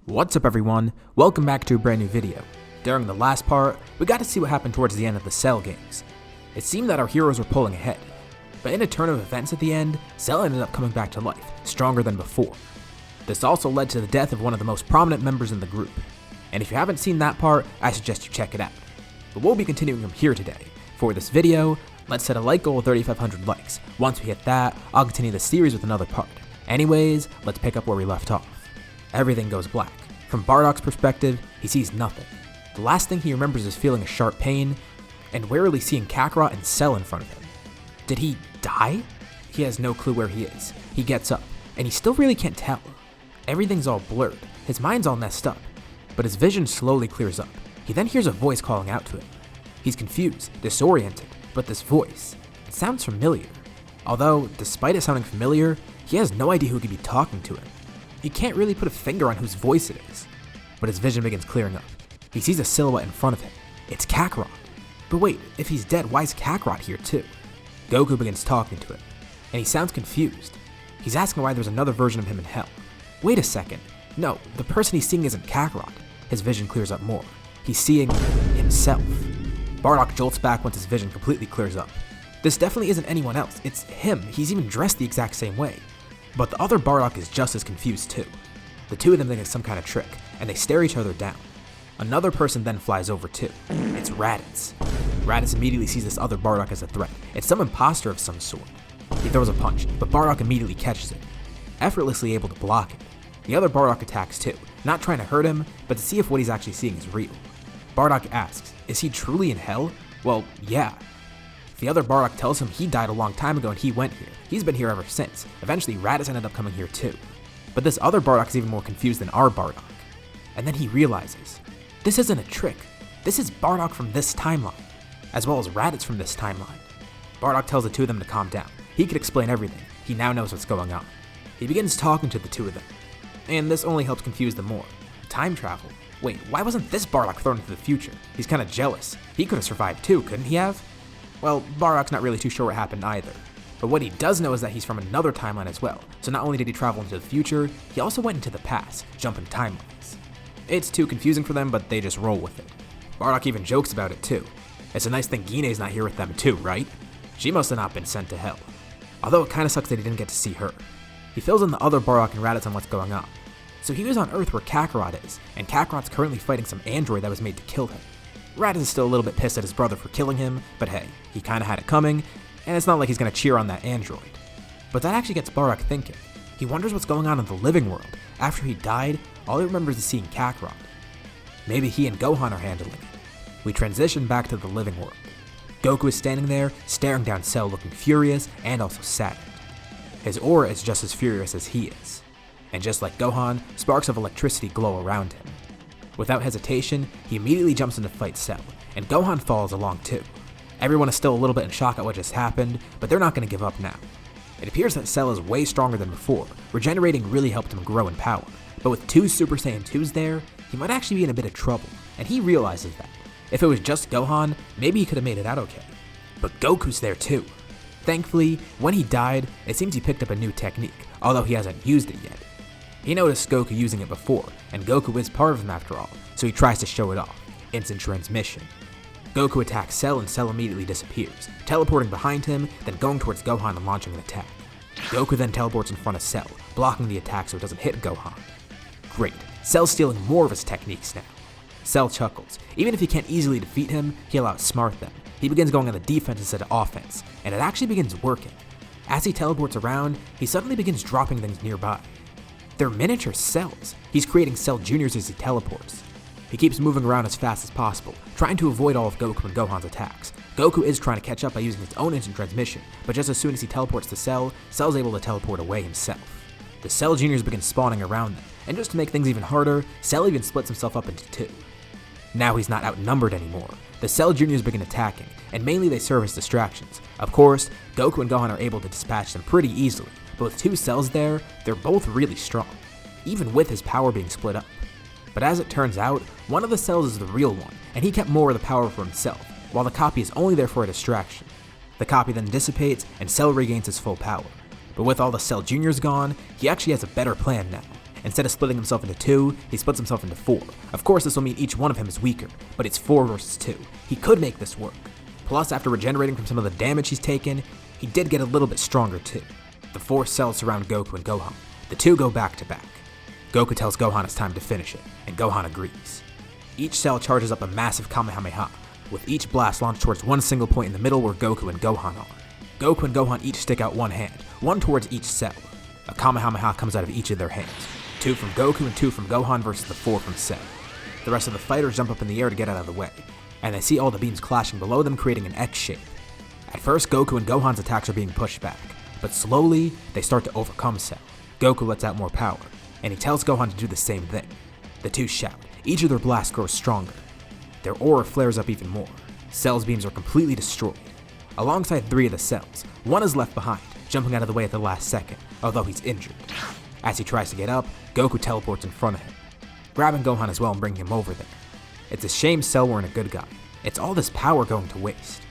What's up everyone, welcome back to a brand new video. During the last part, we got to see what happened towards the end of the Cell games. It seemed that our heroes were pulling ahead, but in a turn of events at the end, Cell ended up coming back to life, stronger than before. This also led to the death of one of the most prominent members in the group, and if you haven't seen that part, I suggest you check it out. But we'll be continuing from here today. For this video, let's set a like goal of 3,500 likes. Once we hit that, I'll continue the series with another part. Anyways, let's pick up where we left off. Everything goes black. From Bardock's perspective, he sees nothing. The last thing he remembers is feeling a sharp pain, and warily seeing Kakarot and Cell in front of him. Did he die? He has no clue where he is. He gets up, and he still really can't tell. Everything's all blurred, his mind's all messed up, but his vision slowly clears up. He then hears a voice calling out to him. He's confused, disoriented, but this voice, it sounds familiar. Although, despite it sounding familiar, he has no idea who could be talking to him. He can't really put a finger on whose voice it is, but his vision begins clearing up. He sees a silhouette in front of him. It's Kakarot. But wait, if he's dead, why is Kakarot here too? Goku begins talking to him, and he sounds confused. He's asking why there's another version of him in hell. Wait a second. No, the person he's seeing isn't Kakarot. His vision clears up more. He's seeing himself. Bardock jolts back once his vision completely clears up. This definitely isn't anyone else. It's him. He's even dressed the exact same way. But the other Bardock is just as confused too. The two of them think it's some kind of trick, and they stare each other down. Another person then flies over too. It's Raditz. Raditz immediately sees this other Bardock as a threat. It's some imposter of some sort. He throws a punch, but Bardock immediately catches it, effortlessly able to block it. The other Bardock attacks too, not trying to hurt him, but to see if what he's actually seeing is real. Bardock asks, is he truly in hell? Well, yeah. The other Bardock tells him he died a long time ago and he went here. He's been here ever since. Eventually, Raditz ended up coming here too. But this other Bardock is even more confused than our Bardock. And then he realizes, this isn't a trick. This is Bardock from this timeline, as well as Raditz from this timeline. Bardock tells the two of them to calm down. He can explain everything. He now knows what's going on. He begins talking to the two of them, and this only helps confuse them more. Time travel? Wait, why wasn't this Bardock thrown into the future? He's kind of jealous. He could have survived too, couldn't he have? Well, Bardock's not really too sure what happened either. But what he does know is that he's from another timeline as well, so not only did he travel into the future, he also went into the past, jumping timelines. It's too confusing for them, but they just roll with it. Bardock even jokes about it too. It's a nice thing Gine's not here with them too, right? She must have not been sent to hell. Although it kinda sucks that he didn't get to see her. He fills in the other Bardock and Raditz on what's going on. So he was on Earth where Kakarot is, and Kakarot's currently fighting some android that was made to kill him. Raditz is still a little bit pissed at his brother for killing him, but hey, he kinda had it coming, and it's not like he's gonna cheer on that android. But that actually gets Bardock thinking. He wonders what's going on in the living world. After he died, all he remembers is seeing Kakarot. Maybe he and Gohan are handling it. We transition back to the living world. Goku is standing there, staring down Cell, looking furious and also saddened. His aura is just as furious as he is. And just like Gohan, sparks of electricity glow around him. Without hesitation, he immediately jumps in to fight Cell, and Gohan follows along too. Everyone is still a little bit in shock at what just happened, but they're not going to give up now. It appears that Cell is way stronger than before. Regenerating really helped him grow in power, but with two Super Saiyan 2s there, he might actually be in a bit of trouble, and he realizes that. If it was just Gohan, maybe he could have made it out okay. But Goku's there too. Thankfully, when he died, it seems he picked up a new technique, although he hasn't used it yet. He noticed Goku using it before, and Goku is part of him after all, so he tries to show it off. Instant transmission. Goku attacks Cell and Cell immediately disappears, teleporting behind him, then going towards Gohan and launching an attack. Goku then teleports in front of Cell, blocking the attack so it doesn't hit Gohan. Great, Cell's stealing more of his techniques now. Cell chuckles. Even if he can't easily defeat him, he'll outsmart them. He begins going on the defense instead of offense, and it actually begins working. As he teleports around, he suddenly begins dropping things nearby. They're miniature cells. He's creating Cell Juniors as he teleports. He keeps moving around as fast as possible, trying to avoid all of Goku and Gohan's attacks. Goku is trying to catch up by using his own instant transmission, but just as soon as he teleports to Cell, Cell's able to teleport away himself. The Cell Juniors begin spawning around them, and just to make things even harder, Cell even splits himself up into two. Now he's not outnumbered anymore. The Cell Juniors begin attacking, and mainly they serve as distractions. Of course, Goku and Gohan are able to dispatch them pretty easily, but with two cells there, they're both really strong, even with his power being split up. But as it turns out, one of the cells is the real one, and he kept more of the power for himself, while the copy is only there for a distraction. The copy then dissipates, and Cell regains his full power. But with all the Cell Juniors gone, he actually has a better plan now. Instead of splitting himself into 2, he splits himself into 4. Of course, this will mean each one of him is weaker, but it's 4 versus 2. He could make this work. Plus, after regenerating from some of the damage he's taken, he did get a little bit stronger too. The 4 cells surround Goku and Gohan. The 2 go back to back. Goku tells Gohan it's time to finish it, and Gohan agrees. Each cell charges up a massive Kamehameha, with each blast launched towards one single point in the middle where Goku and Gohan are. Goku and Gohan each stick out one hand, one towards each cell. A Kamehameha comes out of each of their hands. 2 from Goku and 2 from Gohan versus the 4 from Cell. The rest of the fighters jump up in the air to get out of the way, and they see all the beams clashing below them, creating an X shape. At first, Goku and Gohan's attacks are being pushed back, but slowly, they start to overcome Cell. Goku lets out more power, and he tells Gohan to do the same thing. The 2 shout. Each of their blasts grows stronger. Their aura flares up even more. Cell's beams are completely destroyed. Alongside 3 of the cells, 1 is left behind, jumping out of the way at the last second, although he's injured. As he tries to get up, Goku teleports in front of him, grabbing Gohan as well and bringing him over there. It's a shame Cell weren't a good guy. It's all this power going to waste.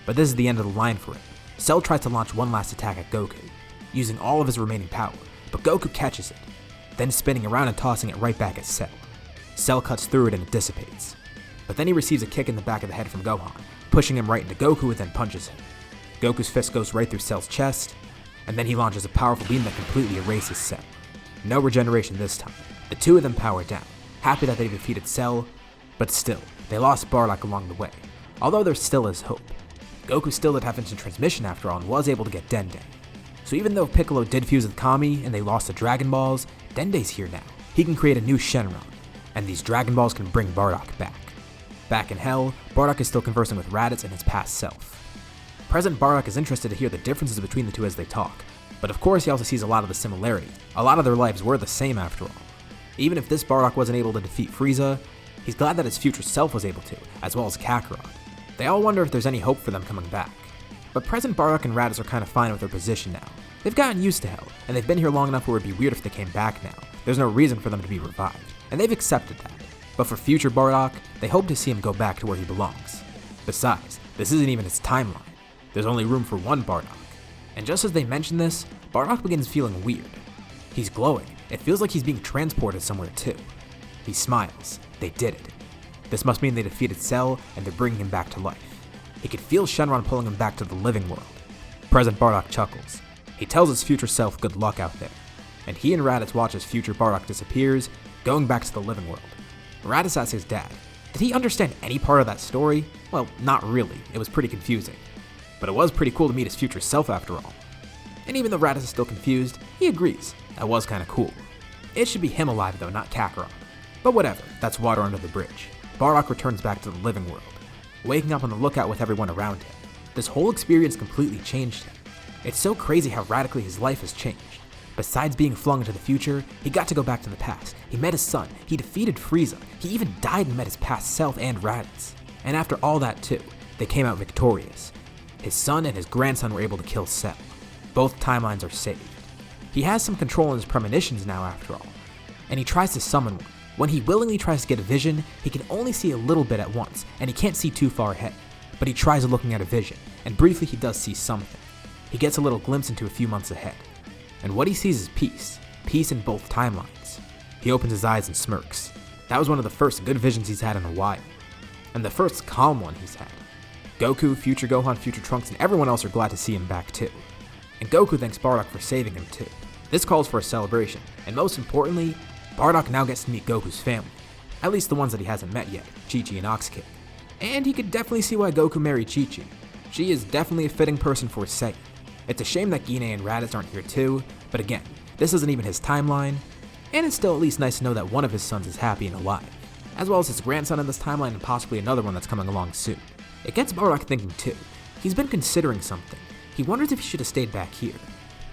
But this is the end of the line for him. Cell tries to launch one last attack at Goku, using all of his remaining power, but Goku catches it, then spinning around and tossing it right back at Cell. Cell cuts through it and it dissipates. But then he receives a kick in the back of the head from Gohan, pushing him right into Goku and then punches him. Goku's fist goes right through Cell's chest, and then he launches a powerful beam that completely erases Cell. No regeneration this time. The 2 of them power down, happy that they defeated Cell, but still, they lost Bardock along the way, although there still is hope. Goku still did have instant transmission after all and was able to get Dende. So even though Piccolo did fuse with Kami and they lost the Dragon Balls, Dende's here now. He can create a new Shenron, and these Dragon Balls can bring Bardock back. Back in Hell, Bardock is still conversing with Raditz and his past self. Present Bardock is interested to hear the differences between the 2 as they talk, but of course he also sees a lot of the similarity. A lot of their lives were the same after all. Even if this Bardock wasn't able to defeat Frieza, he's glad that his future self was able to, as well as Kakarot. They all wonder if there's any hope for them coming back. But present Bardock and Raditz are kind of fine with their position now. They've gotten used to Hell, and they've been here long enough where it'd be weird if they came back now. There's no reason for them to be revived, and they've accepted that. But for future Bardock, they hope to see him go back to where he belongs. Besides, this isn't even his timeline. There's only room for one Bardock. And just as they mention this, Bardock begins feeling weird. He's glowing. It feels like he's being transported somewhere too. He smiles. They did it. This must mean they defeated Cell and they're bringing him back to life. He could feel Shenron pulling him back to the living world. Present Bardock chuckles. He tells his future self good luck out there. And he and Raditz watch as future Bardock disappears, going back to the living world. Raditz asks his dad, did he understand any part of that story? Well, not really. It was pretty confusing. But it was pretty cool to meet his future self after all. And even though Raditz is still confused, he agrees. That was kinda cool. It should be him alive though, not Kakarot. But whatever, that's water under the bridge. Bardock returns back to the living world, waking up on the lookout with everyone around him. This whole experience completely changed him. It's so crazy how radically his life has changed. Besides being flung into the future, he got to go back to the past. He met his son, he defeated Frieza, he even died and met his past self and Raditz. And after all that too, they came out victorious. His son and his grandson were able to kill Cell. Both timelines are saved. He has some control in his premonitions now after all, and he tries to summon one. When he willingly tries to get a vision, he can only see a little bit at once, and he can't see too far ahead. But he tries looking at a vision, and briefly he does see something. He gets a little glimpse into a few months ahead. And what he sees is peace. Peace in both timelines. He opens his eyes and smirks. That was one of the first good visions he's had in a while. And the first calm one he's had. Goku, future Gohan, future Trunks, and everyone else are glad to see him back too. And Goku thanks Bardock for saving him too. This calls for a celebration, and most importantly, Bardock now gets to meet Goku's family. At least the ones that he hasn't met yet, Chi-Chi and Ox Kid. And he could definitely see why Goku married Chi-Chi. She is definitely a fitting person for a Saiyan. It's a shame that Gine and Raditz aren't here too, but again, this isn't even his timeline, and it's still at least nice to know that one of his sons is happy and alive, as well as his grandson in this timeline and possibly another one that's coming along soon. It gets Bardock thinking too. He's been considering something. He wonders if he should have stayed back here.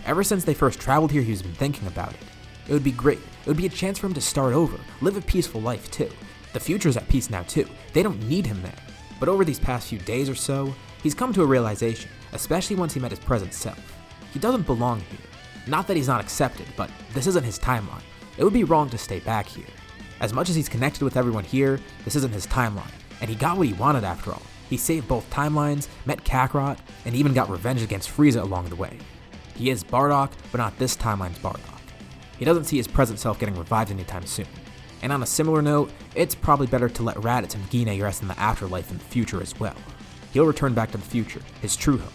Ever since they first traveled here, he's been thinking about it. It would be great. It would be a chance for him to start over, live a peaceful life too. The future's at peace now too. They don't need him there. But over these past few days or so, he's come to a realization, especially once he met his present self. He doesn't belong here. Not that he's not accepted, but this isn't his timeline. It would be wrong to stay back here. As much as he's connected with everyone here, this isn't his timeline, and he got what he wanted after all. He saved both timelines, met Kakarot, and even got revenge against Frieza along the way. He is Bardock, but not this timeline's Bardock. he doesn't see his present self getting revived anytime soon. And on a similar note, it's probably better to let Raditz and Vegeta rest in the afterlife in the future as well. He'll return back to the future, his true home.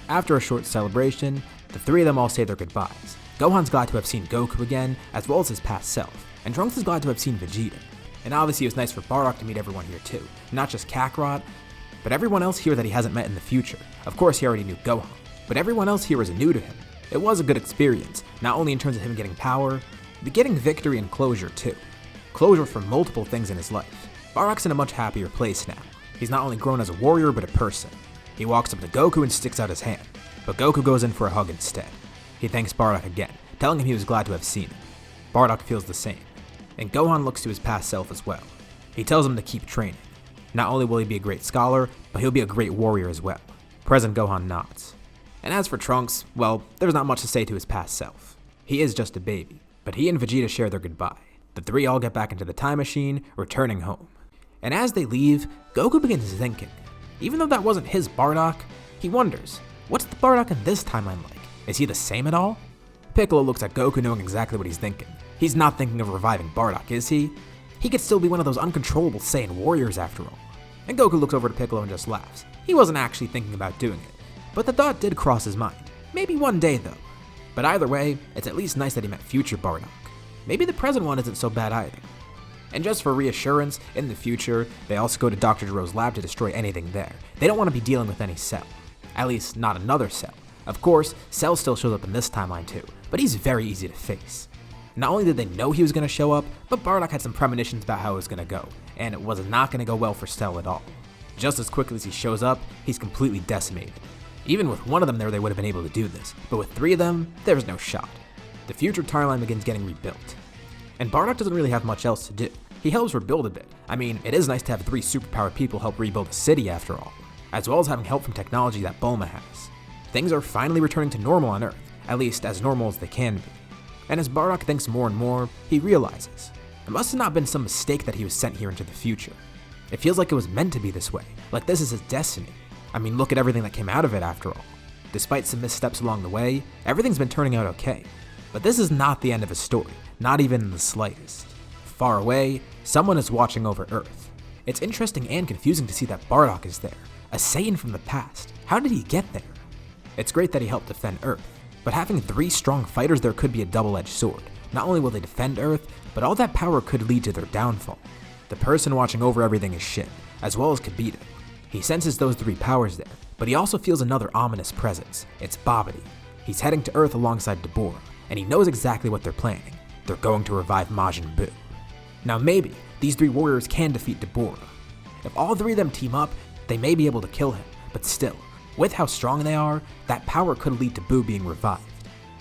After a short celebration, the three of them all say their goodbyes. Gohan's glad to have seen Goku again, as well as his past self, and Trunks is glad to have seen Vegeta. And obviously it was nice for Bardock to meet everyone here too, not just Kakarot, but everyone else here that he hasn't met in the future. Of course he already knew Gohan, but everyone else here was new to him. It was a good experience, not only in terms of him getting power, but getting victory and closure too. Closure for multiple things in his life. Bardock's in a much happier place now. He's not only grown as a warrior, but a person. He walks up to Goku and sticks out his hand, but Goku goes in for a hug instead. He thanks Bardock again, telling him he was glad to have seen him. Bardock feels the same, and Gohan looks to his past self as well. He tells him to keep training. Not only will he be a great scholar, but he'll be a great warrior as well. Present Gohan nods. And as for Trunks, well, there's not much to say to his past self. He is just a baby, but he and Vegeta share their goodbye. The three all get back into the time machine, returning home. And as they leave, Goku begins thinking. Even though that wasn't his Bardock, he wonders, what's the Bardock in this timeline like? Is he the same at all? Piccolo looks at Goku knowing exactly what he's thinking. He's not thinking of reviving Bardock, is he? He could still be one of those uncontrollable Saiyan warriors after all. And Goku looks over to Piccolo and just laughs. He wasn't actually thinking about doing it, but the thought did cross his mind. Maybe one day though. But either way, it's at least nice that he met future Bardock. Maybe the present one isn't so bad either. And just for reassurance, in the future, they also go to Dr. Gero's lab to destroy anything there. They don't want to be dealing with any Cell. At least, not another Cell. Of course, Cell still shows up in this timeline too, but he's very easy to face. Not only did they know he was going to show up, but Bardock had some premonitions about how it was going to go, and it was not going to go well for Cell at all. Just as quickly as he shows up, he's completely decimated. Even with one of them there, they would have been able to do this, but with three of them, there was no shot. The future timeline begins getting rebuilt. And Bardock doesn't really have much else to do. He helps rebuild a bit. I mean, it is nice to have three superpowered people help rebuild a city after all, as well as having help from technology that Bulma has. Things are finally returning to normal on Earth, at least as normal as they can be. And as Bardock thinks more and more, he realizes it must have not been some mistake that he was sent here into the future. It feels like it was meant to be this way, like this is his destiny. I mean, look at everything that came out of it after all. Despite some missteps along the way, everything's been turning out okay. But this is not the end of his story, not even in the slightest. Far away, someone is watching over Earth. It's interesting and confusing to see that Bardock is there, a Saiyan from the past. How did he get there? It's great that he helped defend Earth, but having three strong fighters there could be a double-edged sword. Not only will they defend Earth, but all that power could lead to their downfall. The person watching over everything is Shin, as well as Kibito. He senses those three powers there, but he also feels another ominous presence. It's Babidi. He's heading to Earth alongside Deborah, and he knows exactly what they're planning. They're going to revive Majin Buu. Now maybe these three warriors can defeat Deborah. If all three of them team up, they may be able to kill him, but still, with how strong they are, that power could lead to Buu being revived.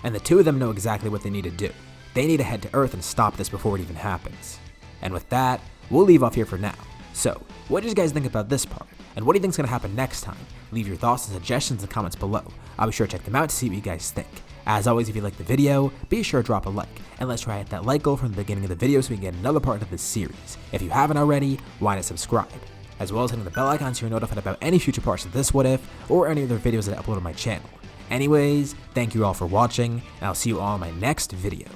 And the two of them know exactly what they need to do. They need to head to Earth and stop this before it even happens. And with that, we'll leave off here for now. So, what did you guys think about this part? And what do you think is going to happen next time? Leave your thoughts and suggestions in the comments below. I'll be sure to check them out to see what you guys think. As always, if you liked the video, be sure to drop a like. And let's try to hit that like goal from the beginning of the video so we can get another part of this series. If you haven't already, why not subscribe? As well as hitting the bell icon so you're notified about any future parts of this What If, or any other videos that I upload on my channel. Anyways, thank you all for watching, and I'll see you all in my next video.